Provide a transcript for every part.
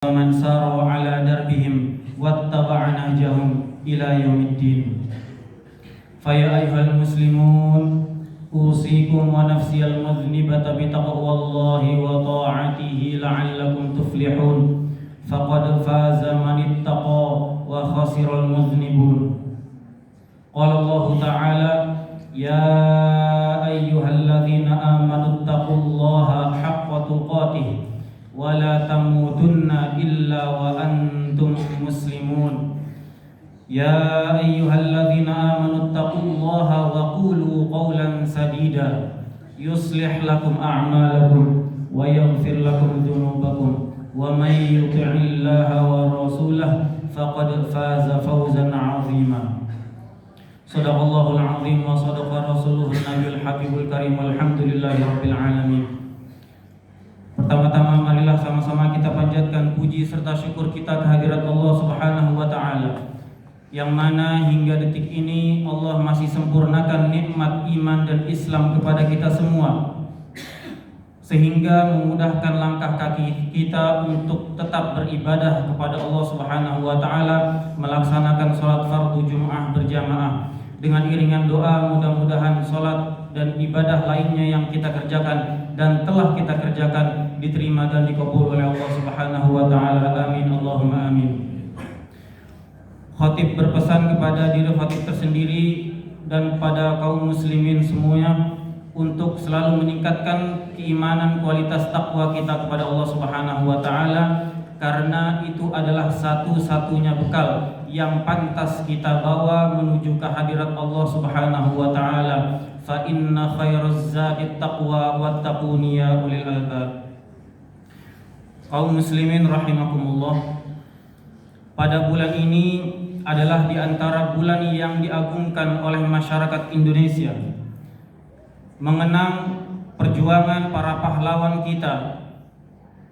ومن ساروا على دربهم واتبع نهجهم إلى يوم الدين. فيا أيها المسلمون أوصيكم ونفسي المذنبة بتقوى الله وطاعته لعلكم تفلحون فقد فاز من اتقى وخسر المذنبون. قال الله تعالى يا أيها الذين آمنوا اتقوا الله حق تقاته ولا تموتن إلا وأنتم مسلمون. يا أيها الذين آمنوا اتقوا الله وقولوا قولا سديدا يصلح لكم أعمالكم ويغفر لكم ذنوبكم ومن يطع الله ورسوله فقد فاز فوزا عظيما. صدق الله العظيم وصدق رسوله النبي الحبيب الكريم والحمد لله رب العالمين. Pertama-tama marilah sama-sama kita panjatkan puji serta syukur kita kehadirat Allah Subhanahu wa taala, yang mana hingga detik ini Allah masih sempurnakan nikmat iman dan Islam kepada kita semua, sehingga memudahkan langkah kaki kita untuk tetap beribadah kepada Allah Subhanahu wa taala, melaksanakan sholat fardu Jum'ah berjamaah dengan iringan doa. Mudah-mudahan sholat dan ibadah lainnya yang kita kerjakan dan telah kita kerjakan diterima dan dikabul oleh Allah Subhanahu wa taala. Amin Allahumma amin. Khatib berpesan kepada diri khatib tersendiri dan pada kaum muslimin semuanya untuk selalu meningkatkan keimanan, kualitas takwa kita kepada Allah Subhanahu wa taala, karena itu adalah satu-satunya bekal yang pantas kita bawa menuju kehadirat Allah Subhanahu wa taala. Fa inna khairaz zadi taqwa wattaquni ya ulil albab. Kaum muslimin rahimakumullah, pada bulan ini adalah di antara bulan yang diagungkan oleh masyarakat Indonesia, mengenang perjuangan para pahlawan kita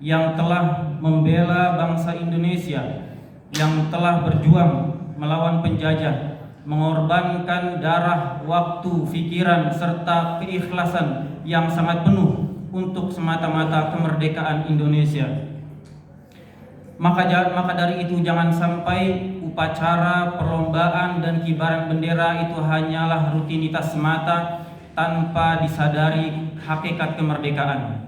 yang telah membela bangsa Indonesia, yang telah berjuang melawan penjajah, mengorbankan darah, waktu, pikiran, serta keikhlasan yang sangat penuh untuk semata-mata kemerdekaan Indonesia. Maka dari itu jangan sampai upacara, perlombaan, dan kibaran bendera itu hanyalah rutinitas semata tanpa disadari hakikat kemerdekaan.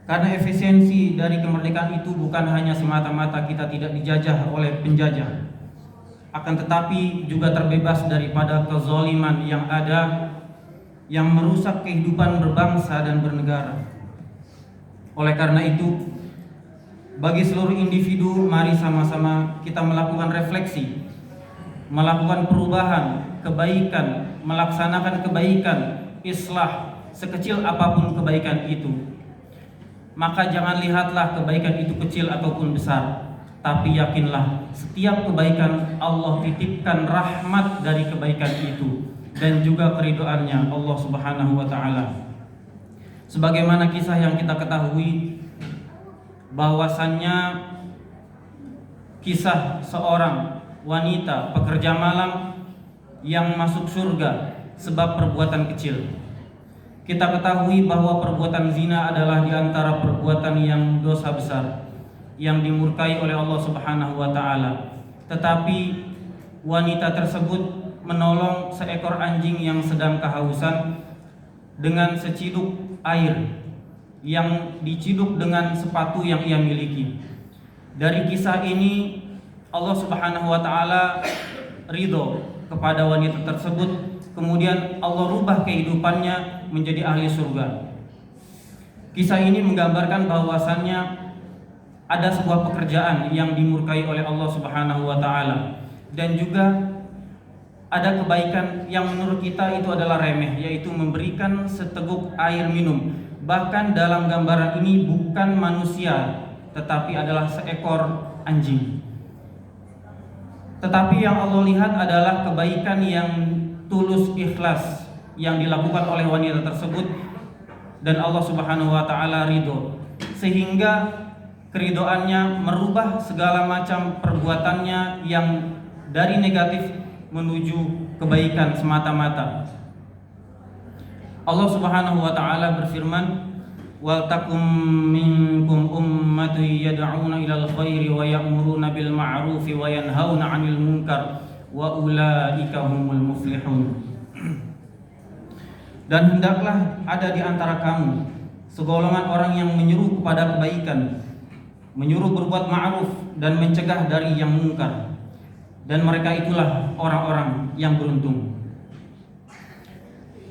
Karena efisiensi dari kemerdekaan itu bukan hanya semata-mata kita tidak dijajah oleh penjajah, akan tetapi juga terbebas daripada kezaliman yang ada, yang merusak kehidupan berbangsa dan bernegara. Oleh karena itu, bagi seluruh individu, mari sama-sama kita melakukan refleksi, melakukan perubahan, kebaikan, melaksanakan kebaikan, islah, sekecil apapun kebaikan itu. Maka jangan lihatlah kebaikan itu kecil ataupun besar, tapi yakinlah setiap kebaikan Allah titipkan rahmat dari kebaikan itu dan juga keridhaannya Allah Subhanahu wa taala. Sebagaimana kisah yang kita ketahui, bahwasannya kisah seorang wanita pekerja malam yang masuk surga sebab perbuatan kecil. Kita ketahui bahwa perbuatan zina adalah di antara perbuatan yang dosa besar, yang dimurkai oleh Allah Subhanahu wa taala. Tetapi wanita tersebut menolong seekor anjing yang sedang kehausan dengan seciduk air yang diciduk dengan sepatu yang ia miliki. Dari kisah ini Allah Subhanahu wa taala ridho kepada wanita tersebut, kemudian Allah rubah kehidupannya menjadi ahli surga. Kisah ini menggambarkan bahwasannya ada sebuah pekerjaan yang dimurkai oleh Allah Subhanahu wa taala, dan juga ada kebaikan yang menurut kita itu adalah remeh, yaitu memberikan seteguk air minum. Bahkan dalam gambaran ini bukan manusia, tetapi adalah seekor anjing. Tetapi yang Allah lihat adalah kebaikan yang tulus, ikhlas yang dilakukan oleh wanita tersebut, dan Allah Subhanahu wa taala ridho, sehingga keridhoannya merubah segala macam perbuatannya yang dari negatif menuju kebaikan semata-mata. Allah Subhanahu wa taala berfirman, wal takum minkum ummatun yad'una ilal khairi wa ya'muruna bil ma'rufi wa yanhauna 'anil munkar wa ulaika humul muflihun. Dan hendaklah ada di antara kamu segolongan orang yang menyeru kepada kebaikan, menyuruh berbuat ma'ruf dan mencegah dari yang mungkar, dan mereka itulah orang-orang yang beruntung.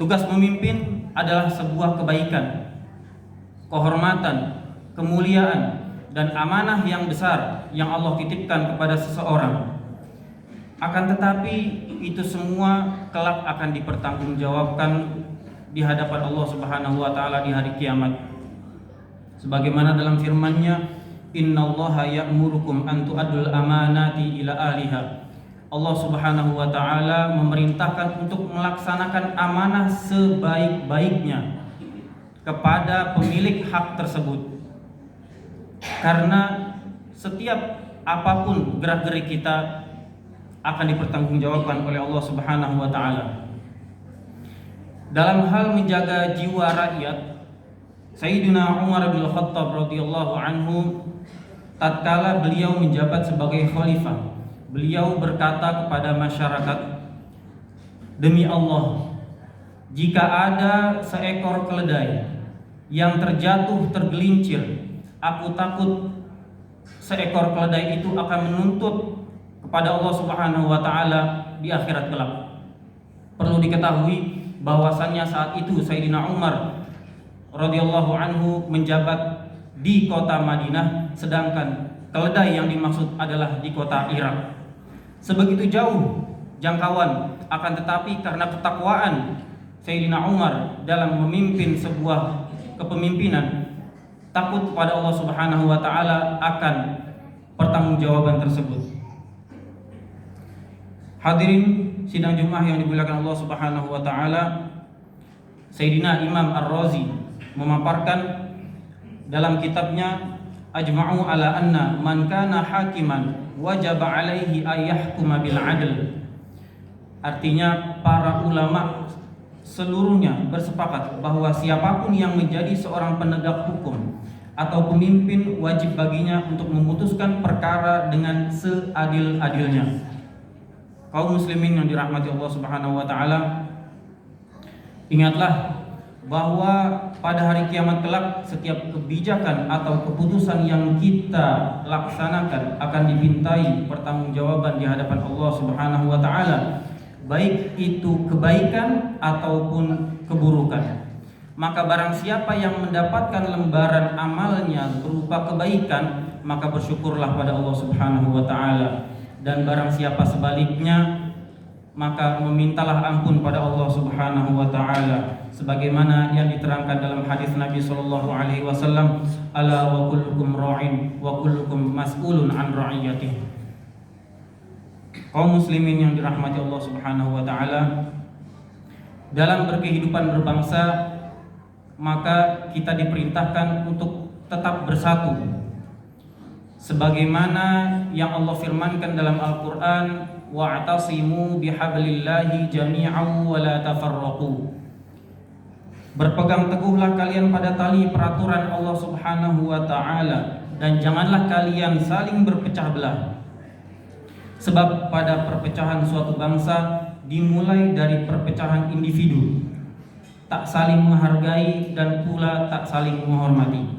Tugas pemimpin adalah sebuah kebaikan, kehormatan, kemuliaan, dan amanah yang besar yang Allah titipkan kepada seseorang. Akan tetapi itu semua kelak akan dipertanggungjawabkan di hadapan Allah Subhanahu wa taala di hari kiamat. Sebagaimana dalam firman-Nya, "Innallaha ya'murukum an tu'addul amanati ila ahliha." Allah Subhanahu wa taala memerintahkan untuk melaksanakan amanah sebaik-baiknya kepada pemilik hak tersebut. Karena setiap apapun gerak-gerik kita akan dipertanggungjawabkan oleh Allah Subhanahu wa taala. Dalam hal menjaga jiwa rakyat, Sayyidina Umar bin Khattab radhiyallahu anhu tatkala beliau menjabat sebagai khalifah, beliau berkata kepada masyarakat, "Demi Allah, jika ada seekor keledai yang terjatuh tergelincir, aku takut seekor keledai itu akan menuntut kepada Allah Subhanahu wa taala di akhirat kelak." Perlu diketahui bahwasannya saat itu Sayyidina Umar radhiyallahu anhu menjabat di kota Madinah, sedangkan keledai yang dimaksud adalah di kota Irak. Sebegitu jauh jangkauan, akan tetapi karena ketakwaan Sayyidina Umar dalam memimpin sebuah kepemimpinan, takut kepada Allah Subhanahu wa taala akan pertanggungjawaban tersebut. Hadirin sidang Jumat yang dimuliakan Allah Subhanahu wa taala, Sayyidina Imam Ar-Razi memaparkan dalam kitabnya Ajma'u ala anna man kana hakiman wajib alaihi ayyahkuma bil adl. Artinya para ulama seluruhnya bersepakat bahwa siapapun yang menjadi seorang penegak hukum atau pemimpin wajib baginya untuk memutuskan perkara dengan seadil-adilnya. Kaum muslimin yang dirahmati Allah Subhanahu wa taala, ingatlah bahwa pada hari kiamat kelak setiap kebijakan atau keputusan yang kita laksanakan akan dimintai pertanggungjawaban di hadapan Allah Subhanahu wa taala, baik itu kebaikan ataupun keburukan. Maka barang siapa yang mendapatkan lembaran amalnya berupa kebaikan, maka bersyukurlah pada Allah Subhanahu wa taala. Dan barang siapa sebaliknya, maka memintalah ampun pada Allah Subhanahu wa taala, sebagaimana yang diterangkan dalam hadis Nabi sallallahu alaihi wasallam, "Ala wa kullukum ra'in wa kullukum mas'ulun an ra'iyatihi." Kaum muslimin yang dirahmati Allah Subhanahu wa taala, dalam berkehidupan berbangsa maka kita diperintahkan untuk tetap bersatu, sebagaimana yang Allah firmankan dalam Al-Quran, wa'tasimu bihablillahi jami'an wa la tafarraqu. Berpegang teguhlah kalian pada tali peraturan Allah Subhanahu wa taala dan janganlah kalian saling berpecah belah. Sebab pada perpecahan suatu bangsa dimulai dari perpecahan individu, tak saling menghargai dan pula tak saling menghormati.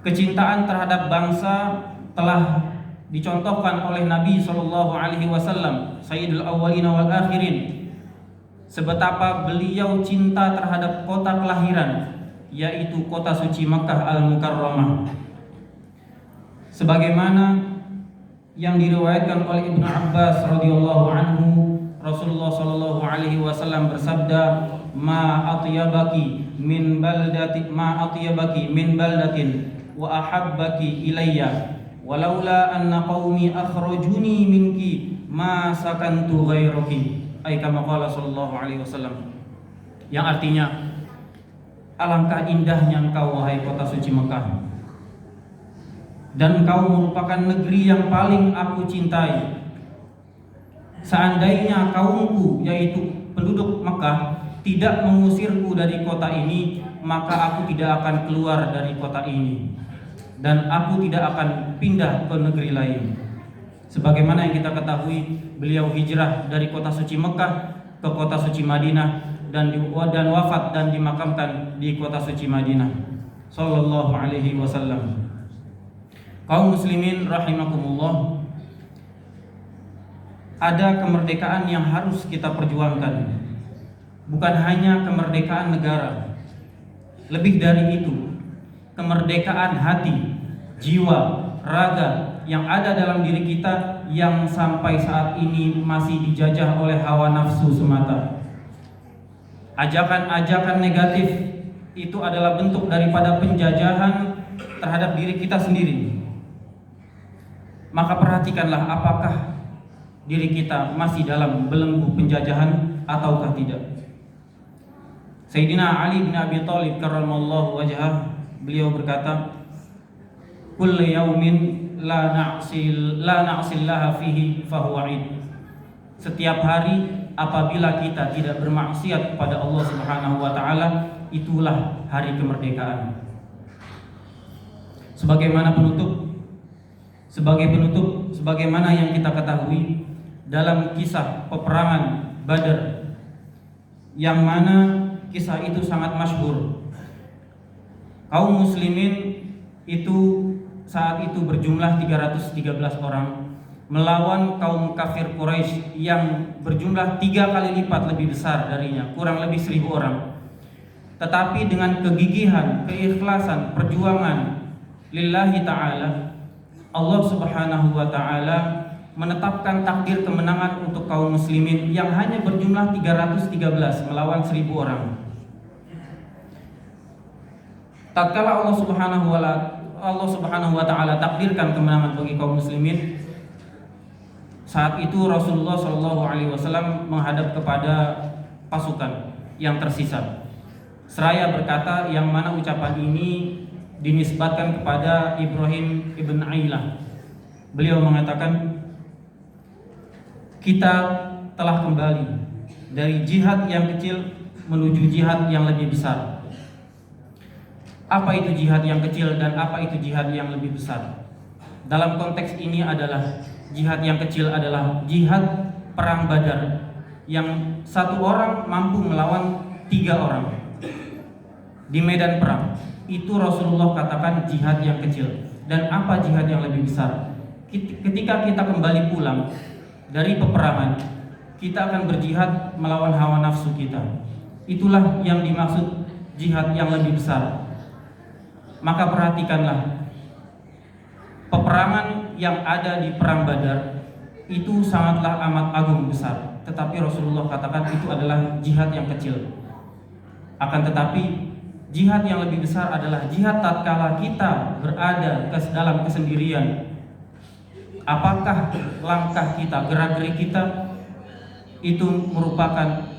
Kecintaan terhadap bangsa telah dicontohkan oleh Nabi sallallahu alaihi wasallam, Sayyidul Awwalin wal Akhirin, sebetapa beliau cinta terhadap kota kelahiran, yaitu kota suci Makkah Al-Mukarramah. Sebagaimana yang diriwayatkan oleh Ibnu Abbas radhiyallahu anhu, Rasulullah sallallahu alaihi wasallam bersabda, "Ma atyabaki min baldatin wa ahabbaki ilayya walaula anna qaumi akhrajuni minki ma sakantu ghairaki." Ay kama qala sallallahu alaihi wasallam, yang artinya, alangkah indahnya engkau wahai kota suci Mekah, dan engkau merupakan negeri yang paling aku cintai. Seandainya kaumku, yaitu penduduk Mekah, tidak mengusirku dari kota ini, maka aku tidak akan keluar dari kota ini dan aku tidak akan pindah ke negeri lain. Sebagaimana yang kita ketahui, beliau hijrah dari kota suci Mekah ke kota suci Madinah dan wafat dan dimakamkan di kota suci Madinah sallallahu alaihi wasallam. Kaum muslimin rahimakumullah, ada kemerdekaan yang harus kita perjuangkan. Bukan hanya kemerdekaan negara, lebih dari itu, kemerdekaan hati, jiwa, raga yang ada dalam diri kita yang sampai saat ini masih dijajah oleh hawa nafsu semata. Ajakan-ajakan negatif itu adalah bentuk daripada penjajahan terhadap diri kita sendiri. Maka perhatikanlah apakah diri kita masih dalam belenggu penjajahan ataukah tidak. Sayyidina Ali bin Abi Thalib karramallahu wajhah, beliau berkata, kullu yaumin la na'sillaha fihi fahuwa id. Setiap hari apabila kita tidak bermaksiat kepada Allah Subhanahu wa taala, itulah hari kemerdekaan. Sebagai penutup, sebagaimana yang kita ketahui dalam kisah peperangan Badar, yang mana kisah itu sangat masyhur. Kaum muslimin itu saat itu berjumlah 313 orang melawan kaum kafir Quraisy yang berjumlah 3 kali lipat lebih besar darinya, kurang lebih 1000 orang. Tetapi dengan kegigihan, keikhlasan, perjuangan lillahi ta'ala, Allah Subhanahu wa ta'ala menetapkan takdir kemenangan untuk kaum muslimin yang hanya berjumlah 313 melawan 1000 orang. Tatkala Allah Subhanahu wa ta'ala takdirkan kemenangan bagi kaum muslimin, saat itu Rasulullah SAW menghadap kepada pasukan yang tersisa, seraya berkata, yang mana ucapan ini dinisbatkan kepada Ibrahim ibn Ailah. Beliau mengatakan, kita telah kembali dari jihad yang kecil menuju jihad yang lebih besar. Apa itu jihad yang kecil dan apa itu jihad yang lebih besar? Dalam konteks ini adalah jihad yang kecil adalah jihad perang Badar, yang 1 orang mampu melawan 3 orang di medan perang. Itu Rasulullah katakan jihad yang kecil. Dan apa jihad yang lebih besar? Ketika kita kembali pulang dari peperangan, kita akan berjihad melawan hawa nafsu kita. Itulah yang dimaksud jihad yang lebih besar. Maka perhatikanlah, peperangan yang ada di perang Badar itu sangatlah amat agung besar, tetapi Rasulullah katakan itu adalah jihad yang kecil. Akan tetapi jihad yang lebih besar adalah jihad tatkala kita berada dalam kesendirian. Apakah langkah kita, gerak-gerik kita itu merupakan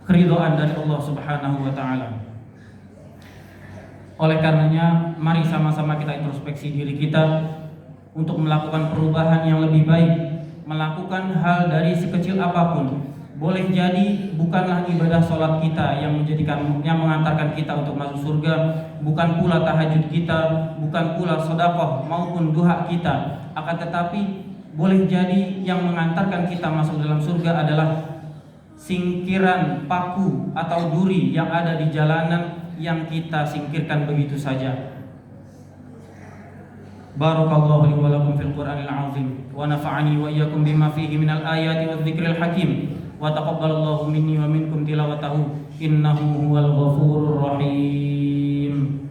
keridhaan dari Allah Subhanahu wa ta'ala. Oleh karenanya, mari sama-sama kita introspeksi diri kita untuk melakukan perubahan yang lebih baik, melakukan hal dari sekecil apapun. Boleh jadi bukanlah ibadah sholat kita yang mengantarkan kita untuk masuk surga, bukan pula tahajud kita, bukan pula sedekah maupun duha kita. Akan tetapi boleh jadi yang mengantarkan kita masuk dalam surga adalah singkiran paku atau duri yang ada di jalanan yang kita singkirkan begitu saja. Barakallahu li wa lakum fil Qur'anil azim wa nafa'ani wa iyyakum bima fihi minal ayati wadh-dhikril hakim wa taqabbalallahu minni wa minkum tilawatahu innahu huwal ghafurur rahim.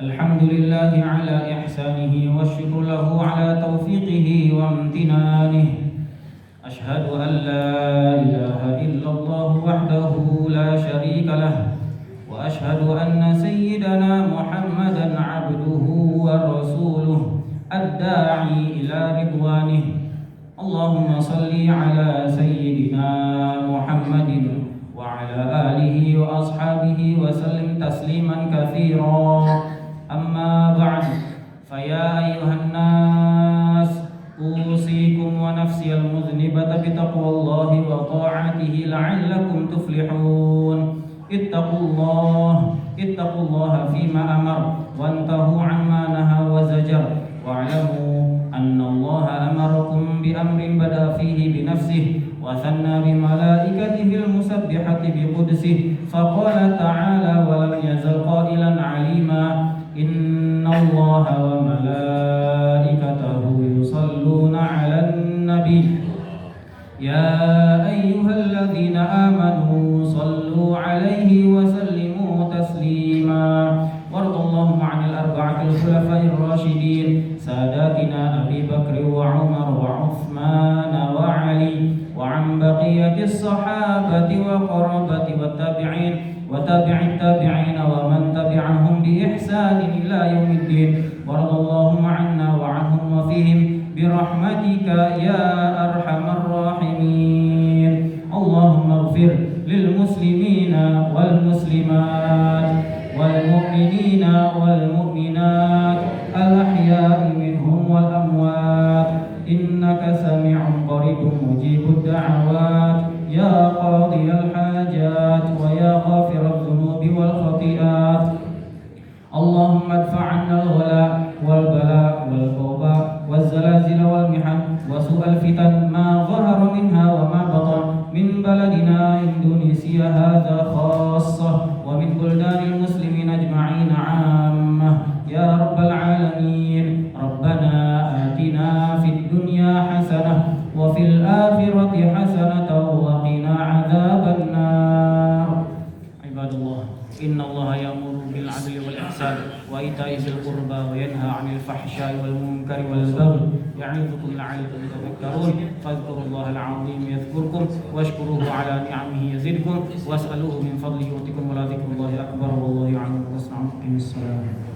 Alhamdulillahi ala ihsanihi wa syukru lahu ala taufiqihi wa amtinanihi. Ashhadu an la ilaha illallah wahdahu la syarika lah wa ashhadu anna sayyidana Muhammadan abduhu wa rasuluh ad-da'i ila ridwanih اللهم صل على سيدنا محمد وعلى آله وأصحابه وسلم تسليما كثيرا. أما بعد، فيا أيها الناس أوصيكم ونفسي المذنبة بتقوى الله وطاعته لعلكم تفلحون. اتقوا الله فيما أمر وانتهوا عما نهى وزجر، واعلموا أن الله أمركم بأمر بدأ فيه بنفسه وثنى بملائكته المسبحة بقدسه، فقال تعالى ولم يزل قائلا عليما: إن الله وملائكته يصلون على النبي يا أيها الذين آمنوا صلوا عليه وسلموا تسليما. وارض اللهم عن الأربعة الخلفاء الراشدين ساداتنا أبي بكر وعمر وعثمان وعلي، وعن بقية الصحابة وقرابة والتابعين وتابع التابعين ومن تبعهم بإحسان إلى يوم الدين. وارض اللهم عنا وعنهم وفيهم برحمتك يا أرحم الراحمين. اللهم اغفر للمسلمين والمسلمات والمؤمنين والمؤمنات الأحياء منهم والأموات، إنك سميع قريب مجيب الدعوات يا قاضي الحاجات ويا غافر الذنوب والخطيئات. اللهم ادفع عنا الغلاء والبلاء والوباء والزلازل والمحن وسوء الفتن ما ظهر منها وما بطن من بلدنا إندونيسيا هذا خاصة ومن بلدان المسلمين أجمعين عامة يا رب العالمين. ربنا آتنا في الدنيا حسنة وفي الآخرة حسنة وقنا عذاب النار. عباد الله، إن الله يأمر بالعدل والإحسان وإيتاء ذي القربى وينهى عن الفحشاء والمنكر والبغي يعظكم لعلكم تذكرون. فاذكروا الله العظيم يذكركم واشكروه على نعمه يزدكم واسألوه من فضله يؤتكم ولذكر الله أكبر والله يعلم ما تصنعون. الصلاة.